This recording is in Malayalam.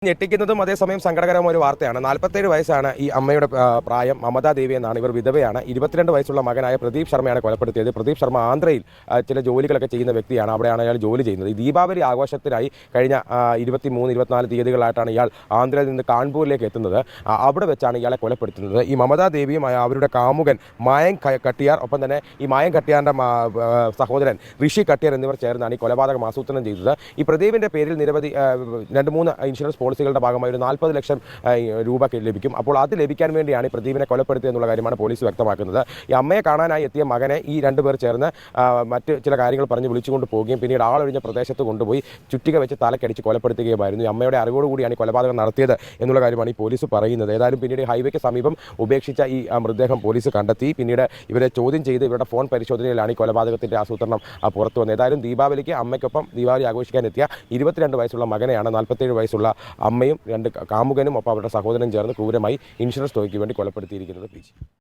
ഞെട്ടിക്കുന്നതും അതേസമയം സങ്കടകരമായ ഒരു വാർത്തയാണ്. 47 വയസ്സാണ് ഈ അമ്മയുടെ പ്രായം. മമതാ ദേവി എന്നാണ്. ഇവർ വിധവയാണ്. 22 വയസ്സുള്ള മകനായ പ്രദീപ് ശർമ്മയാണ് കൊലപ്പെടുത്തിയത്. പ്രദീപ് ശർമ്മ ആന്ധ്രയിൽ ചില ജോലികളൊക്കെ ചെയ്യുന്ന വ്യക്തിയാണ്. അവിടെയാണ് അയാൾ ജോലി ചെയ്യുന്നത്. ഈ ദീപാവലി ആഘോഷത്തിനായി കഴിഞ്ഞ 23, 24 തീയതികളായിട്ടാണ് ഇയാൾ ആന്ധ്രയിൽ നിന്ന് കാൺപൂരിലേക്ക് എത്തുന്നത്. അവിടെ വെച്ചാണ് ഇയാളെ കൊലപ്പെടുത്തുന്നത്. ഈ മമതാ ദേവിയും അവരുടെ കാമുകൻ മായങ്ക് കട്ടിയാർ, ഒപ്പം തന്നെ ഈ മായങ്ക് കട്ടിയാറിൻ്റെ സഹോദരൻ ഋഷി കട്ടിയാർ എന്നിവർ ചേർന്നാണ് ഈ കൊലപാതകം ആസൂത്രണം ചെയ്തത്. ഈ പ്രദീപിൻ്റെ പേരിൽ നിരവധി 2-3 ഇൻഷുറൻസ് പോളിസികളുടെ ഭാഗമായി ഒരു 40 ലക്ഷം രൂപ ലഭിക്കും. അപ്പോൾ അത് ലഭിക്കാൻ വേണ്ടിയാണ് ഈ പ്രദീപിനെ കൊലപ്പെടുത്തിയെന്നുള്ള കാര്യമാണ് പോലീസ് വ്യക്തമാക്കുന്നത്. ഈ അമ്മയെ കാണാനായി എത്തിയ മകനെ ഈ രണ്ടുപേർ ചേർന്ന് മറ്റ് ചില കാര്യങ്ങൾ പറഞ്ഞ് വിളിച്ചുകൊണ്ട് പോവുകയും പിന്നീട് ആളൊഴിഞ്ഞ പ്രദേശത്ത് കൊണ്ടുപോയി ചുറ്റിക വെച്ച് തലക്കടിച്ച് കൊലപ്പെടുത്തുകയുമായിരുന്നു. ഈ അമ്മയുടെ അറിവോടുകൂടിയാണ് ഈ കൊലപാതകം നടത്തിയത് എന്നുള്ള കാര്യമാണ് ഈ പോലീസ് പറയുന്നത്. ഏതായാലും പിന്നീട് ഹൈവേക്ക് സമീപം ഉപേക്ഷിച്ച ഈ മൃതദേഹം പോലീസ് കണ്ടെത്തി. പിന്നീട് ഇവരെ ചോദ്യം ചെയ്ത് ഇവരുടെ ഫോൺ പരിശോധനയിലാണ് ഈ കൊലപാതകത്തിൻ്റെ ആസൂത്രണം പുറത്തു വന്നത്. ഏതായാലും ദീപാവലിക്ക് അമ്മയ്ക്കൊപ്പം ദീപാവലി ആഘോഷിക്കാൻ എത്തിയ 22 വയസ്സുള്ള മകനെയാണ് 47 വയസ്സുള്ള അമ്മയും 2 കാമുകനും ഒപ്പം അവരുടെ സഹോദരനും ചേർന്ന് ക്രൂരമായി ഇൻഷുറൻസ് തുകയ്ക്ക് വേണ്ടി കൊലപ്പെടുത്തിയിരിക്കുന്നത്.